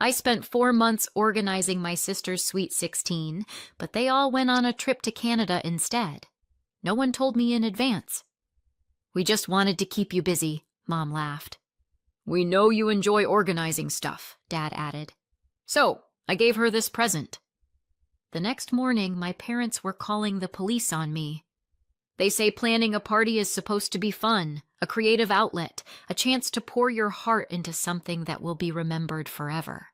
I spent 4 months organizing my sister's Sweet 16, but they all went on a trip to Canada instead. No one told me in advance. We just wanted to keep you busy, Mom laughed. We know you enjoy organizing stuff, Dad added. So, I gave her this present. The next morning, my parents were calling the police on me. They say planning a party is supposed to be fun, a creative outlet, a chance to pour your heart into something that will be remembered forever.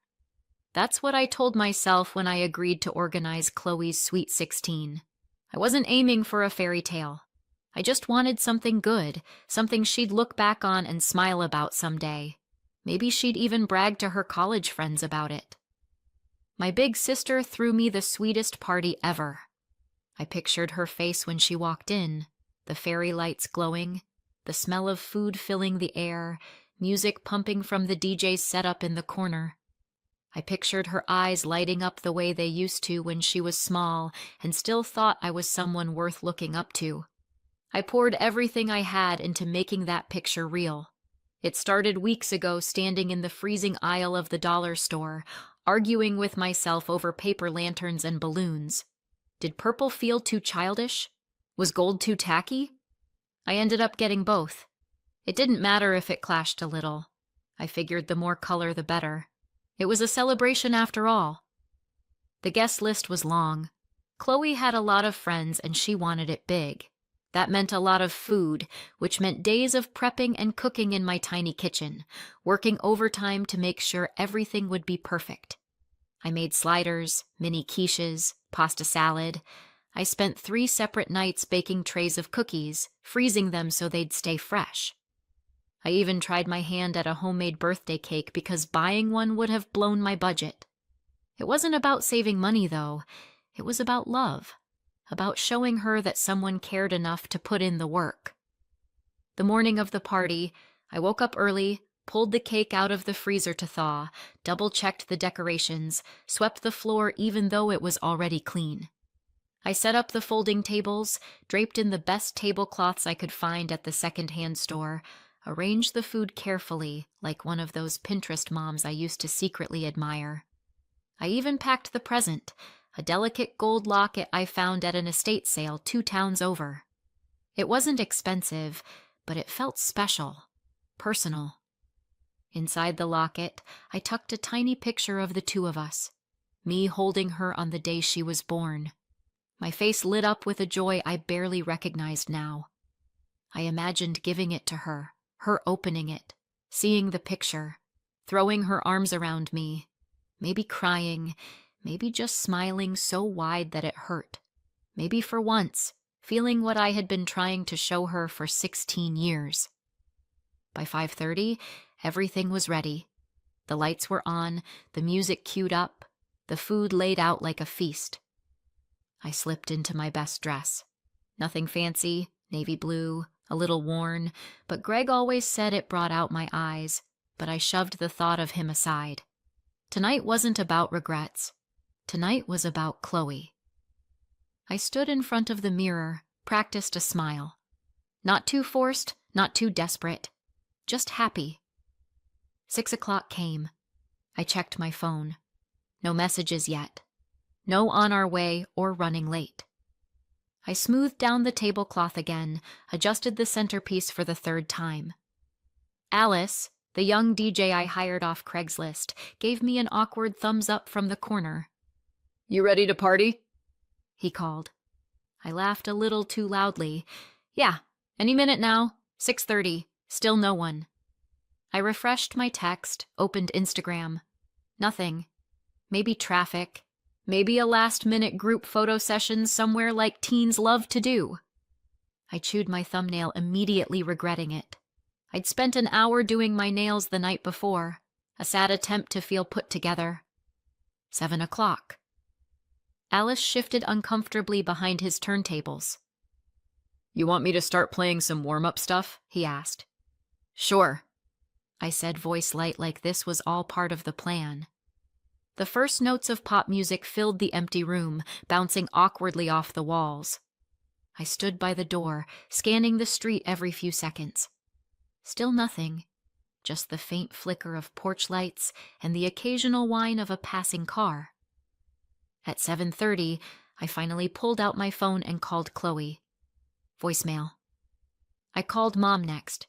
That's what I told myself when I agreed to organize Chloe's Sweet 16. I wasn't aiming for a fairy tale. I just wanted something good, something she'd look back on and smile about someday. Maybe she'd even brag to her college friends about it. My big sister threw me the sweetest party ever. I pictured her face when she walked in, the fairy lights glowing, the smell of food filling the air, music pumping from the DJ's setup in the corner. I pictured her eyes lighting up the way they used to when she was small and still thought I was someone worth looking up to. I poured everything I had into making that picture real. It started weeks ago standing in the freezing aisle of the dollar store, arguing with myself over paper lanterns and balloons. Did purple feel too childish? Was gold too tacky? I ended up getting both. It didn't matter if it clashed a little. I figured the more color the better. It was a celebration after all. The guest list was long. Chloe had a lot of friends and she wanted it big. That meant a lot of food, which meant days of prepping and cooking in my tiny kitchen, working overtime to make sure everything would be perfect. I made sliders, mini quiches, pasta salad. I spent 3 separate nights baking trays of cookies, freezing them so they'd stay fresh. I even tried my hand at a homemade birthday cake because buying one would have blown my budget. It wasn't about saving money, though. It was about love. About showing her that someone cared enough to put in the work. The morning of the party, I woke up early, pulled the cake out of the freezer to thaw, double-checked the decorations, swept the floor even though it was already clean. I set up the folding tables, draped in the best tablecloths I could find at the second-hand store, arranged the food carefully, like one of those Pinterest moms I used to secretly admire. I even packed the present, a delicate gold locket I found at an estate sale 2 towns over. It wasn't expensive, but it felt special, personal. Inside the locket, I tucked a tiny picture of the 2 of us, me holding her on the day she was born. My face lit up with a joy I barely recognized now. I imagined giving it to her opening it, seeing the picture, throwing her arms around me, maybe crying, maybe just smiling so wide that it hurt. Maybe for once, feeling what I had been trying to show her for 16 years. By 5:30, everything was ready. The lights were on, the music queued up, the food laid out like a feast. I slipped into my best dress. Nothing fancy, navy blue, a little worn, but Greg always said it brought out my eyes, but I shoved the thought of him aside. Tonight wasn't about regrets. Tonight was about Chloe. I stood in front of the mirror, practiced a smile. Not too forced, not too desperate. Just happy. 6 o'clock came. I checked my phone. No messages yet. No on our way or running late. I smoothed down the tablecloth again, adjusted the centerpiece for the 3rd time. Alice, the young DJ I hired off Craigslist, gave me an awkward thumbs up from the corner. You ready to party? He called. I laughed a little too loudly. Yeah, any minute now. 6:30. Still no one. I refreshed my text, opened Instagram. Nothing. Maybe traffic. Maybe a last-minute group photo session somewhere like teens love to do. I chewed my thumbnail, immediately regretting it. I'd spent an hour doing my nails the night before, a sad attempt to feel put together. 7 o'clock. Alice shifted uncomfortably behind his turntables. You want me to start playing some warm-up stuff? He asked. Sure, I said, voice light like this was all part of the plan. The first notes of pop music filled the empty room, bouncing awkwardly off the walls. I stood by the door, scanning the street every few seconds. Still nothing. just the faint flicker of porch lights and the occasional whine of a passing car. At 7:30, I finally pulled out my phone and called Chloe. Voicemail. I called Mom next.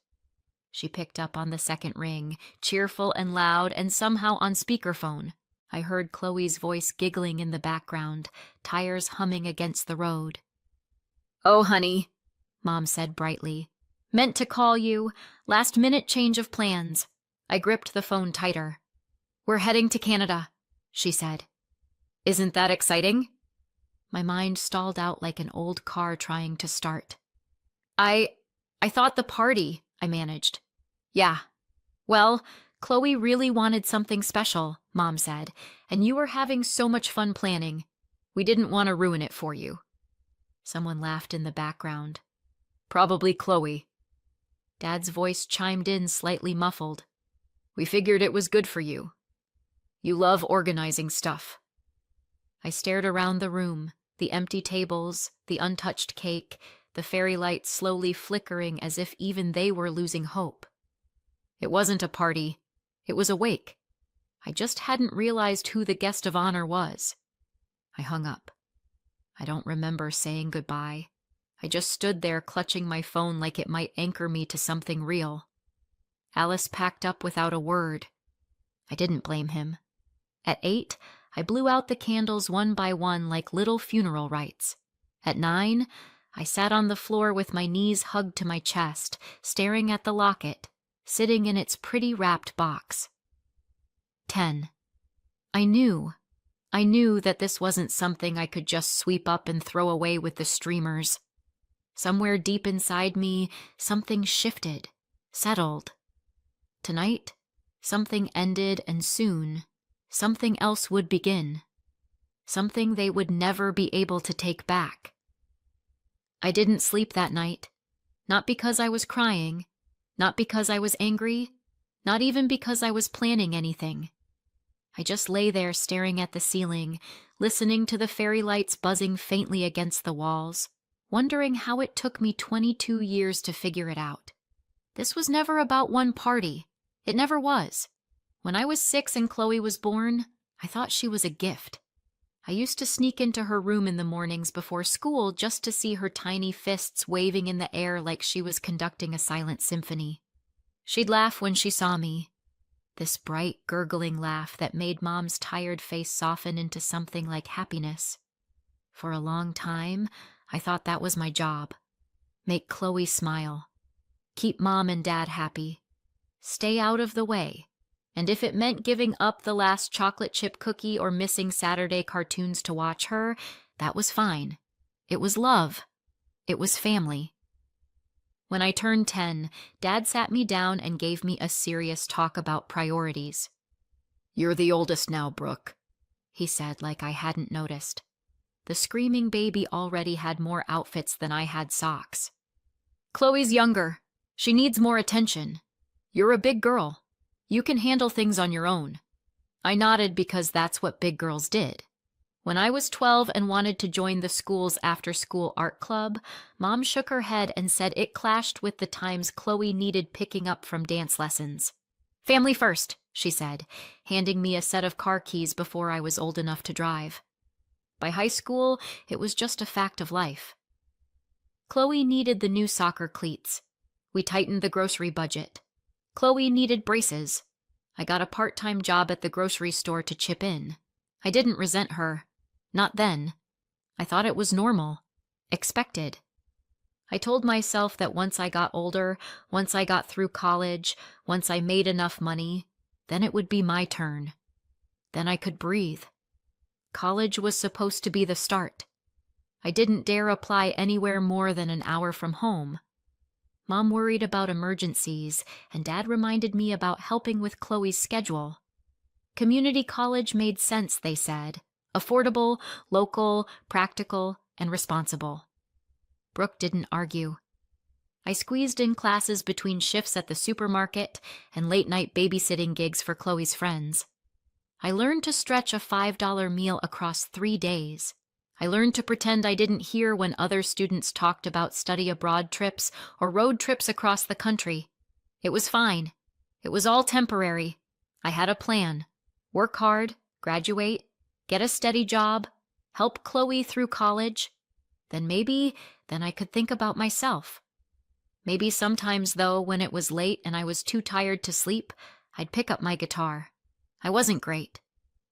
She picked up on the second ring, cheerful and loud and somehow on speakerphone. I heard Chloe's voice giggling in the background, tires humming against the road. "Oh, honey," Mom said brightly. "Meant to call you. Last-minute change of plans." I gripped the phone tighter. "We're heading to Canada," she said. "Isn't that exciting?" My mind stalled out like an old car trying to start. I thought the party," I managed. "Yeah. Well, Chloe really wanted something special," Mom said, "and you were having so much fun planning. We didn't want to ruin it for you." Someone laughed in the background. "Probably Chloe." Dad's voice chimed in slightly muffled. "We figured it was good for you. You love organizing stuff." I stared around the room, the empty tables, the untouched cake, the fairy lights slowly flickering as if even they were losing hope. It wasn't a party. It was a wake. I just hadn't realized who the guest of honor was. I hung up. I don't remember saying goodbye. I just stood there clutching my phone like it might anchor me to something real. Alice packed up without a word. I didn't blame him. At 8, I blew out the candles one by one like little funeral rites. At 9, I sat on the floor with my knees hugged to my chest, staring at the locket, sitting in its pretty wrapped box. 10. I knew that this wasn't something I could just sweep up and throw away with the streamers. Somewhere deep inside me, something shifted, settled. Tonight, something ended, and soon, something else would begin. Something they would never be able to take back. I didn't sleep that night. Not because I was crying, not because I was angry, not even because I was planning anything. I just lay there staring at the ceiling, listening to the fairy lights buzzing faintly against the walls, wondering how it took me 22 years to figure it out. This was never about one party. It never was. When I was 6 and Chloe was born, I thought she was a gift. I used to sneak into her room in the mornings before school just to see her tiny fists waving in the air like she was conducting a silent symphony. She'd laugh when she saw me. This bright, gurgling laugh that made Mom's tired face soften into something like happiness. For a long time, I thought that was my job. Make Chloe smile. Keep Mom and Dad happy. Stay out of the way. And if it meant giving up the last chocolate chip cookie or missing Saturday cartoons to watch her, that was fine. It was love. It was family. When I turned 10, Dad sat me down and gave me a serious talk about priorities. "You're the oldest now, Brooke," he said like I hadn't noticed. The screaming baby already had more outfits than I had socks. "Chloe's younger. She needs more attention. You're a big girl. You can handle things on your own." I nodded because that's what big girls did. When I was 12 and wanted to join the school's after-school art club, Mom shook her head and said it clashed with the times Chloe needed picking up from dance lessons. "Family first," she said, handing me a set of car keys before I was old enough to drive. By high school, it was just a fact of life. Chloe needed the new soccer cleats. We tightened the grocery budget. Chloe needed braces. I got a part-time job at the grocery store to chip in. I didn't resent her. Not then. I thought it was normal. Expected. I told myself that once I got older, once I got through college, once I made enough money, then it would be my turn. Then I could breathe. College was supposed to be the start. I didn't dare apply anywhere more than an hour from home. Mom worried about emergencies, and Dad reminded me about helping with Chloe's schedule. Community college made sense, they said. Affordable, local, practical, and responsible. Brooke didn't argue. I squeezed in classes between shifts at the supermarket and late-night babysitting gigs for Chloe's friends. I learned to stretch a $5 meal across 3 days. I learned to pretend I didn't hear when other students talked about study abroad trips or road trips across the country. It was fine. It was all temporary. I had a plan. Work hard, graduate, get a steady job, help Chloe through college. Then I could think about myself. Maybe sometimes, though, when it was late and I was too tired to sleep, I'd pick up my guitar. I wasn't great.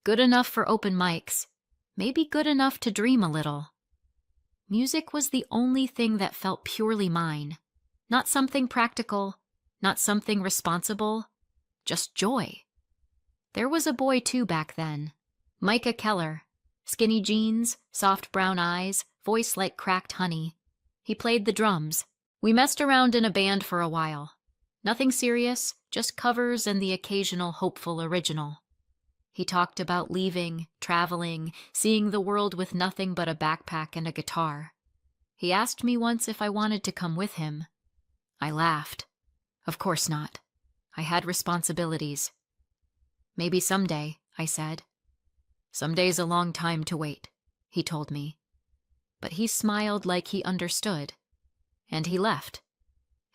Good enough for open mics. Maybe good enough to dream a little. Music was the only thing that felt purely mine. Not something practical, not something responsible, just joy. There was a boy, too, back then. Micah Keller. Skinny jeans, soft brown eyes, voice like cracked honey. He played the drums. We messed around in a band for a while. Nothing serious, just covers and the occasional hopeful original. He talked about leaving, traveling, seeing the world with nothing but a backpack and a guitar. He asked me once if I wanted to come with him. I laughed. Of course not. I had responsibilities. Maybe someday, I said. Someday's a long time to wait, he told me. But he smiled like he understood. And he left.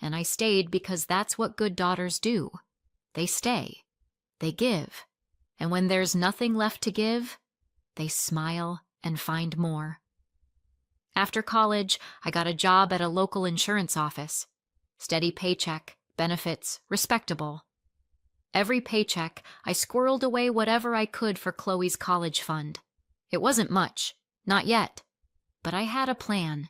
And I stayed because that's what good daughters do. They stay. They give. And when there's nothing left to give, they smile and find more. After college, I got a job at a local insurance office. Steady paycheck, benefits, respectable. Every paycheck, I squirreled away whatever I could for Chloe's college fund. It wasn't much, not yet, but I had a plan.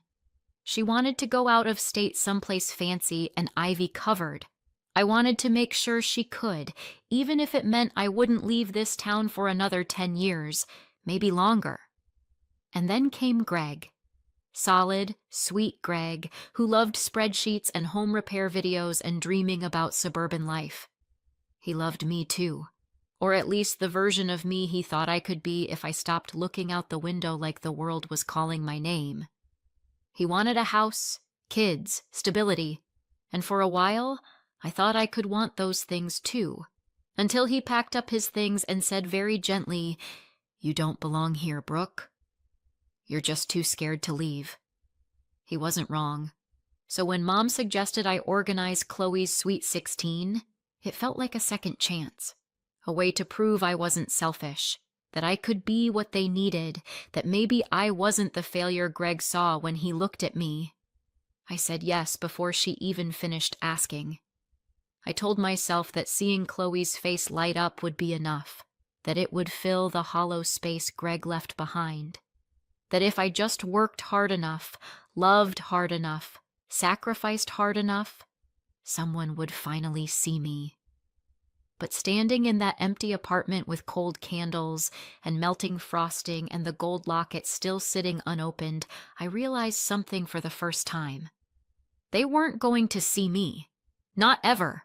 She wanted to go out of state someplace fancy and ivy covered. I wanted to make sure she could, even if it meant I wouldn't leave this town for another 10 years, maybe longer. And then came Greg. Solid, sweet Greg, who loved spreadsheets and home repair videos and dreaming about suburban life. He loved me too, or at least the version of me he thought I could be if I stopped looking out the window like the world was calling my name. He wanted a house, kids, stability, and for a while, I thought I could want those things too, until he packed up his things and said very gently, "You don't belong here, Brooke. You're just too scared to leave." He wasn't wrong. So when Mom suggested I organize Chloe's Sweet 16, it felt like a second chance, a way to prove I wasn't selfish, that I could be what they needed, that maybe I wasn't the failure Greg saw when he looked at me. I said yes before she even finished asking. I told myself that seeing Chloe's face light up would be enough, that it would fill the hollow space Greg left behind, that if I just worked hard enough, loved hard enough, sacrificed hard enough, someone would finally see me. But standing in that empty apartment with cold candles and melting frosting and the gold locket still sitting unopened, I realized something for the first time. They weren't going to see me. Not ever.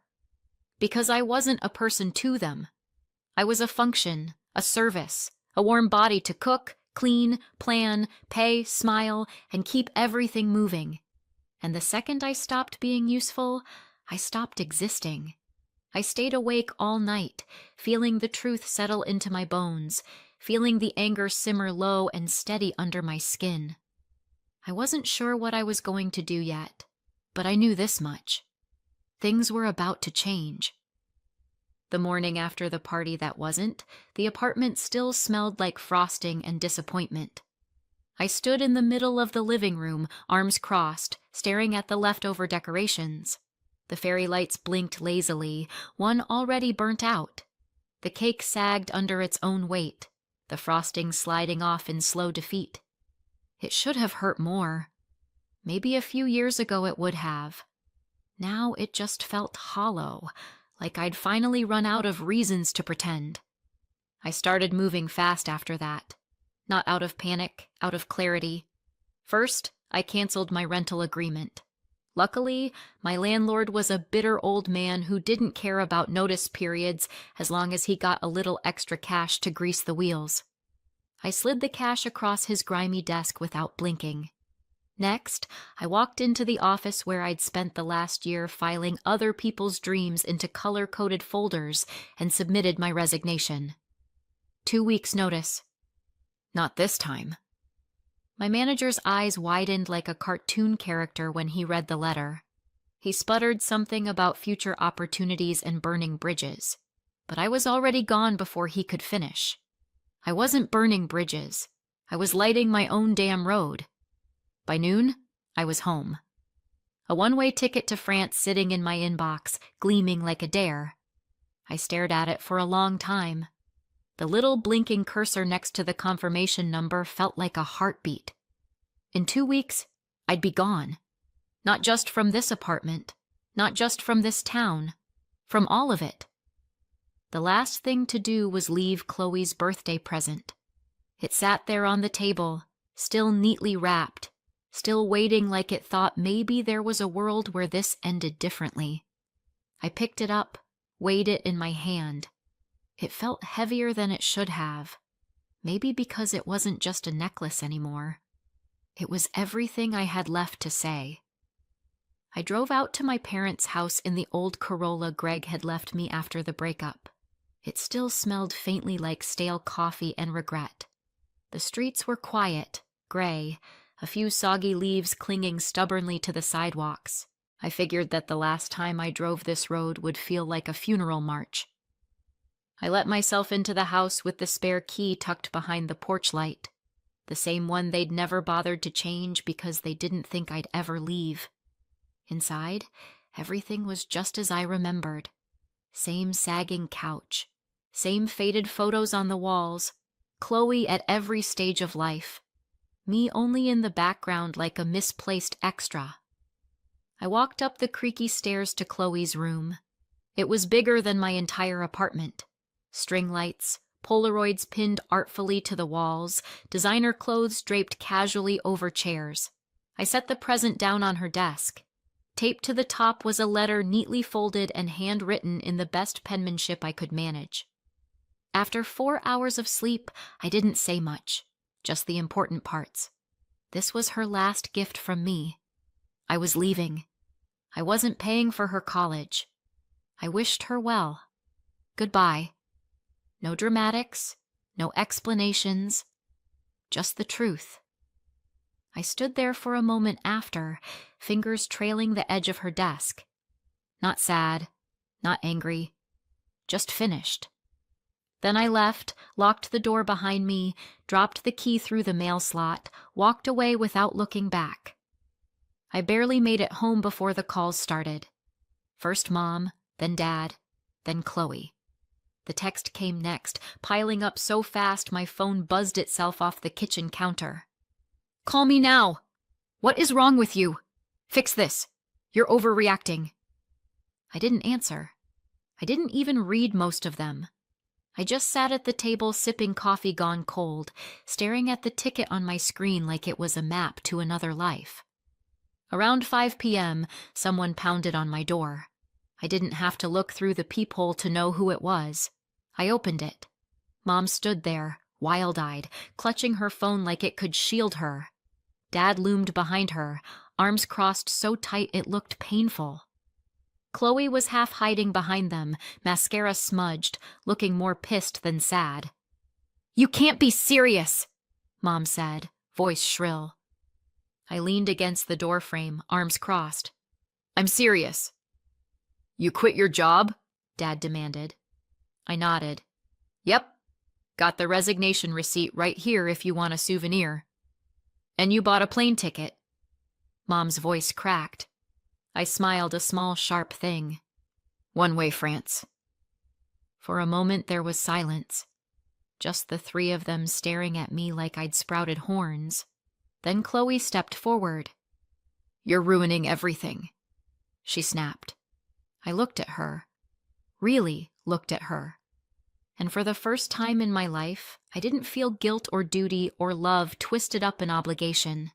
Because I wasn't a person to them. I was a function, a service, a warm body to cook, clean, plan, pay, smile, and keep everything moving. And the second I stopped being useful, I stopped existing. I stayed awake all night, feeling the truth settle into my bones, feeling the anger simmer low and steady under my skin. I wasn't sure what I was going to do yet, but I knew this much. Things were about to change. The morning after the party that wasn't, the apartment still smelled like frosting and disappointment. I stood in the middle of the living room, arms crossed, staring at the leftover decorations. The fairy lights blinked lazily, one already burnt out. The cake sagged under its own weight, the frosting sliding off in slow defeat. It should have hurt more. Maybe a few years ago it would have. Now it just felt hollow, like I'd finally run out of reasons to pretend. I started moving fast after that. Not out of panic, out of clarity. First, I canceled my rental agreement. Luckily, my landlord was a bitter old man who didn't care about notice periods as long as he got a little extra cash to grease the wheels. I slid the cash across his grimy desk without blinking. Next, I walked into the office where I'd spent the last year filing other people's dreams into color-coded folders and submitted my resignation. 2 weeks' notice. Not this time. My manager's eyes widened like a cartoon character when he read the letter. He sputtered something about future opportunities and burning bridges, but I was already gone before he could finish. I wasn't burning bridges. I was lighting my own damn road. By noon, I was home. A one-way ticket to France sitting in my inbox, gleaming like a dare. I stared at it for a long time. The little blinking cursor next to the confirmation number felt like a heartbeat. In 2 weeks, I'd be gone. Not just from this apartment, not just from this town, from all of it. The last thing to do was leave Chloe's birthday present. It sat there on the table, still neatly wrapped, still waiting like it thought maybe there was a world where this ended differently. I picked it up, weighed it in my hand. It felt heavier than it should have, maybe because it wasn't just a necklace anymore. It was everything I had left to say. I drove out to my parents' house in the old Corolla Greg had left me after the breakup. It still smelled faintly like stale coffee and regret. The streets were quiet, gray, a few soggy leaves clinging stubbornly to the sidewalks. I figured that the last time I drove this road would feel like a funeral march. I let myself into the house with the spare key tucked behind the porch light, the same one they'd never bothered to change because they didn't think I'd ever leave. Inside, everything was just as I remembered. Same sagging couch, same faded photos on the walls, Chloe at every stage of life, me only in the background like a misplaced extra. I walked up the creaky stairs to Chloe's room. It was bigger than my entire apartment. String lights, Polaroids pinned artfully to the walls, designer clothes draped casually over chairs. I set the present down on her desk. Taped to the top was a letter neatly folded and handwritten in the best penmanship I could manage. After 4 hours of sleep, I didn't say much, just the important parts. This was her last gift from me. I was leaving. I wasn't paying for her college. I wished her well. Goodbye. No dramatics, no explanations, just the truth. I stood there for a moment after, fingers trailing the edge of her desk. Not sad, not angry, just finished. Then I left, locked the door behind me, dropped the key through the mail slot, walked away without looking back. I barely made it home before the calls started. First Mom, then Dad, then Chloe. The text came next, piling up so fast my phone buzzed itself off the kitchen counter. Call me now. What is wrong with you? Fix this. You're overreacting. I didn't answer. I didn't even read most of them. I just sat at the table sipping coffee gone cold, staring at the ticket on my screen like it was a map to another life. Around 5 p.m., someone pounded on my door. I didn't have to look through the peephole to know who it was. I opened it. Mom stood there, wild-eyed, clutching her phone like it could shield her. Dad loomed behind her, arms crossed so tight it looked painful. Chloe was half hiding behind them, mascara smudged, looking more pissed than sad. "You can't be serious," Mom said, voice shrill. I leaned against the doorframe, arms crossed. "I'm serious." "You quit your job?" Dad demanded. I nodded. "Yep. Got the resignation receipt right here if you want a souvenir." "And you bought a plane ticket." Mom's voice cracked. I smiled a small, sharp thing. "One-way France." For a moment there was silence. Just the three of them staring at me like I'd sprouted horns. Then Chloe stepped forward. "You're ruining everything," she snapped. I looked at her. Really looked at her. And for the first time in my life, I didn't feel guilt or duty or love twisted up in obligation.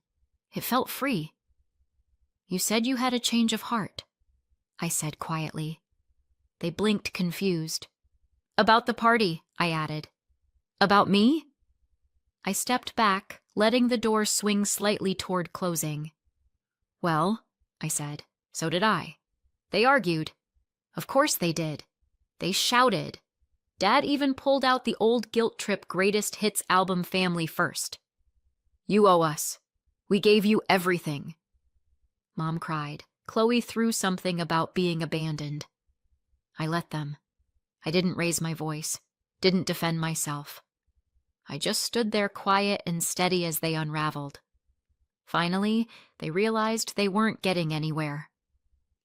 It felt free. "You said you had a change of heart," I said quietly. They blinked confused. "About the party," I added. "About me?" I stepped back, letting the door swing slightly toward closing. "Well," I said, "so did I. They argued. Of course they did. They shouted. Dad even pulled out the old Guilt Trip Greatest Hits album Family First. 'You owe us. We gave you everything.' Mom cried. Chloe threw something about being abandoned. I let them. I didn't raise my voice, didn't defend myself. I just stood there quiet and steady as they unraveled. Finally, they realized they weren't getting anywhere.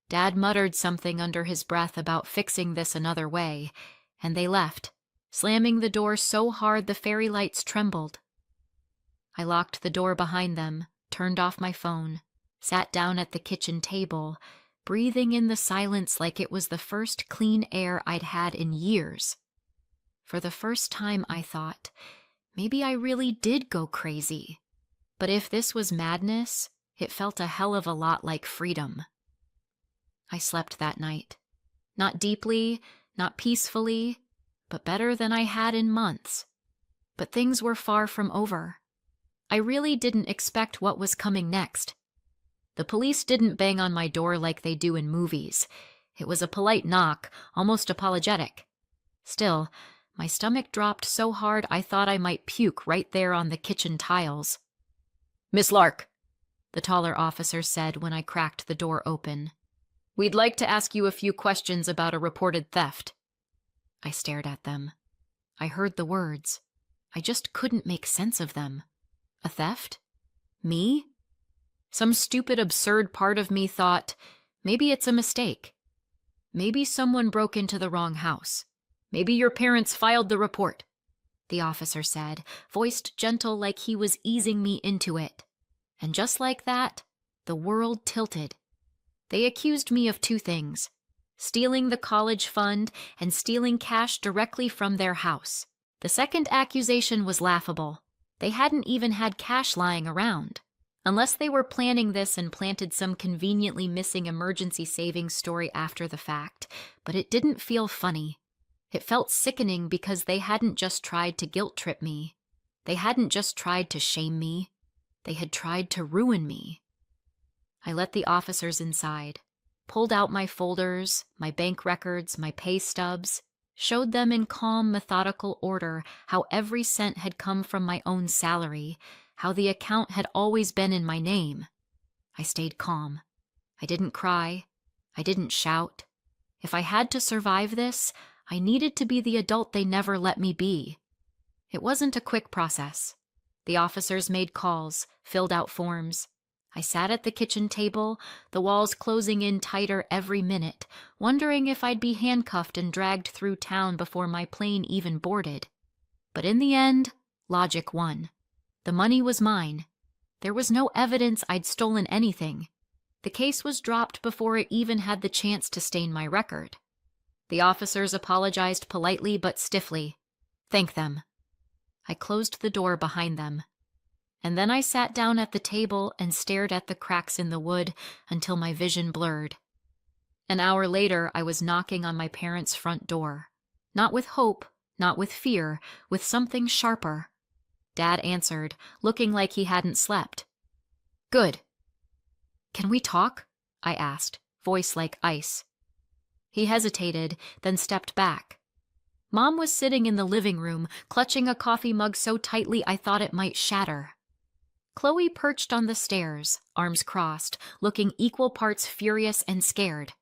Dad muttered something under his breath about fixing this another way, and they left, slamming the door so hard the fairy lights trembled. I locked the door behind them, turned off my phone, sat down at the kitchen table, breathing in the silence like it was the first clean air I'd had in years. For the first time, I thought, maybe I really did go crazy. But if this was madness, it felt a hell of a lot like freedom. I slept that night. Not deeply, not peacefully, but better than I had in months. But things were far from over. I really didn't expect what was coming next. The police didn't bang on my door like they do in movies. It was a polite knock, almost apologetic. Still, my stomach dropped so hard I thought I might puke right there on the kitchen tiles. "Miss Lark," the taller officer said when I cracked the door open. "We'd like to ask you a few questions about a reported theft." I stared at them. I heard the words. I just couldn't make sense of them. A theft? Me? Some stupid, absurd part of me thought, maybe it's a mistake. Maybe someone broke into the wrong house. Maybe your parents filed the report, the officer said, voiced gentle like he was easing me into it. And just like that, the world tilted. They accused me of 2 things: stealing the college fund and stealing cash directly from their house. The second accusation was laughable. They hadn't even had cash lying around. Unless they were planning this and planted some conveniently missing emergency savings story after the fact, but it didn't feel funny. It felt sickening because they hadn't just tried to guilt-trip me. They hadn't just tried to shame me. They had tried to ruin me. I let the officers inside, pulled out my folders, my bank records, my pay stubs, showed them in calm, methodical order how every cent had come from my own salary, how the account had always been in my name. I stayed calm. I didn't cry. I didn't shout. If I had to survive this, I needed to be the adult they never let me be. It wasn't a quick process. The officers made calls, filled out forms. I sat at the kitchen table, the walls closing in tighter every minute, wondering if I'd be handcuffed and dragged through town before my plane even boarded. But in the end, logic won. The money was mine. There was no evidence I'd stolen anything. The case was dropped before it even had the chance to stain my record. The officers apologized politely but stiffly. Thank them. I closed the door behind them. And then I sat down at the table and stared at the cracks in the wood until my vision blurred. An hour later, I was knocking on my parents' front door. Not with hope, not with fear, with something sharper. Dad answered, looking like he hadn't slept. Good. Can we talk? I asked, voice like ice. He hesitated, then stepped back. Mom was sitting in the living room, clutching a coffee mug so tightly I thought it might shatter. Chloe perched on the stairs, arms crossed, looking equal parts furious and scared.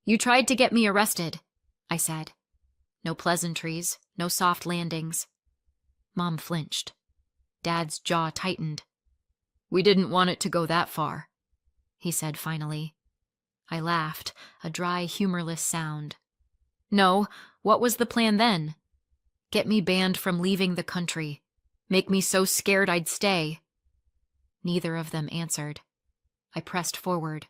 You tried to get me arrested, I said. No pleasantries, no soft landings. Mom flinched. Dad's jaw tightened. We didn't want it to go that far, he said finally. I laughed, a dry, humorless sound. No, what was the plan then? Get me banned from leaving the country. Make me so scared I'd stay. Neither of them answered. I pressed forward.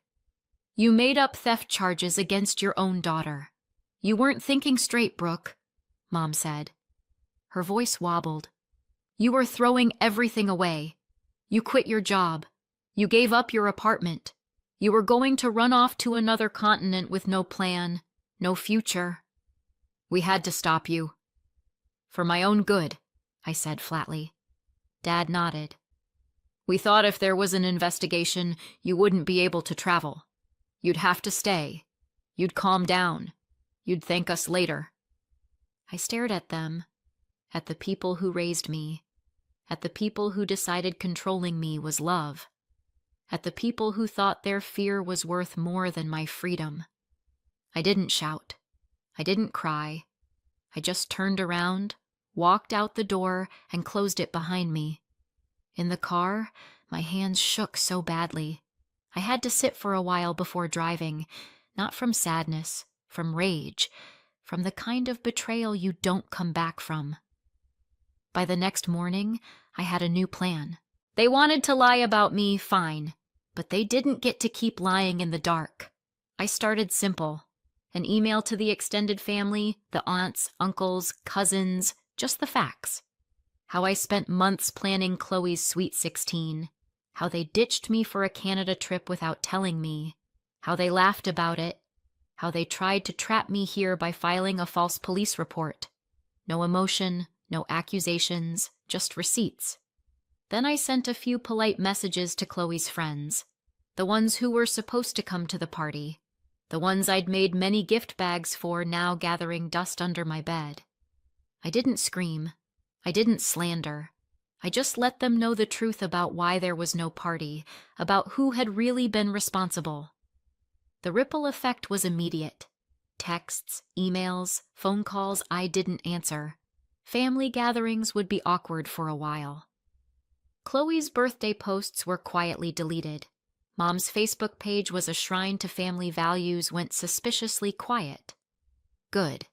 You made up theft charges against your own daughter. You weren't thinking straight, Brooke, Mom said. Her voice wobbled. You were throwing everything away. You quit your job. You gave up your apartment. You were going to run off to another continent with no plan, no future. We had to stop you. For my own good, I said flatly. Dad nodded. We thought if there was an investigation, you wouldn't be able to travel. You'd have to stay. You'd calm down. You'd thank us later. I stared at them, at the people who raised me, at the people who decided controlling me was love, at the people who thought their fear was worth more than my freedom. I didn't shout. I didn't cry. I just turned around, walked out the door, and closed it behind me. In the car, my hands shook so badly. I had to sit for a while before driving, not from sadness, from rage, from the kind of betrayal you don't come back from. By the next morning, I had a new plan. They wanted to lie about me, fine, but they didn't get to keep lying in the dark. I started simple. An email to the extended family, the aunts, uncles, cousins, just the facts. How I spent months planning Chloe's Sweet 16. How they ditched me for a Canada trip without telling me. How they laughed about it. How they tried to trap me here by filing a false police report. No emotion, no accusations, just receipts. Then I sent a few polite messages to Chloe's friends. The ones who were supposed to come to the party. The ones I'd made many gift bags for, now gathering dust under my bed. I didn't scream. I didn't slander. I just let them know the truth about why there was no party, about who had really been responsible. The ripple effect was immediate. Texts, emails, phone calls I didn't answer. Family gatherings would be awkward for a while. Chloe's birthday posts were quietly deleted. Mom's Facebook page was a shrine to family values, went suspiciously quiet. Good.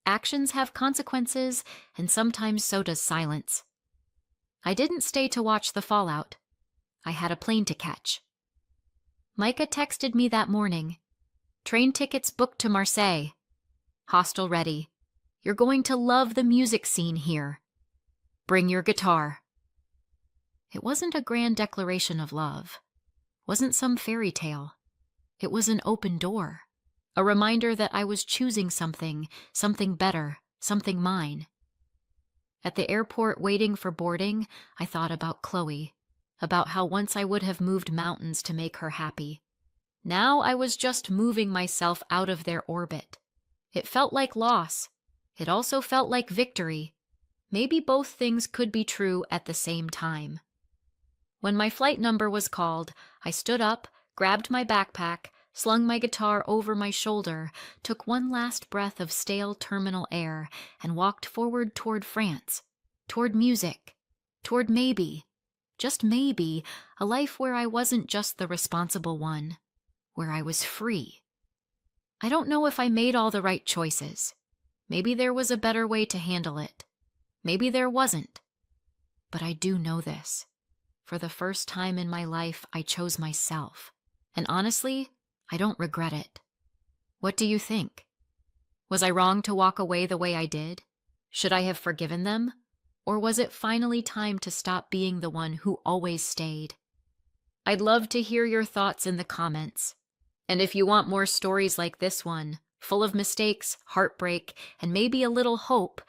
Actions have consequences, and sometimes so does silence. I didn't stay to watch the fallout. I had a plane to catch. Micah texted me that morning. Train tickets booked to Marseille. Hostel ready. You're going to love the music scene here. Bring your guitar. It wasn't a grand declaration of love. Wasn't some fairy tale. It was an open door. A reminder that I was choosing something better, something mine. At the airport waiting for boarding, I thought about Chloe, about how once I would have moved mountains to make her happy. Now I was just moving myself out of their orbit. It felt like loss. It also felt like victory. Maybe both things could be true at the same time. When my flight number was called, I stood up, grabbed my backpack, slung my guitar over my shoulder, took one last breath of stale terminal air, and walked forward toward France, toward music, toward maybe, just maybe, a life where I wasn't just the responsible one, where I was free. I don't know if I made all the right choices. Maybe there was a better way to handle it. Maybe there wasn't. But I do know this. For the first time in my life, I chose myself. And honestly, I don't regret it. What do you think? Was I wrong to walk away the way I did? Should I have forgiven them? Or was it finally time to stop being the one who always stayed? I'd love to hear your thoughts in the comments. And if you want more stories like this one, full of mistakes, heartbreak, and maybe a little hope,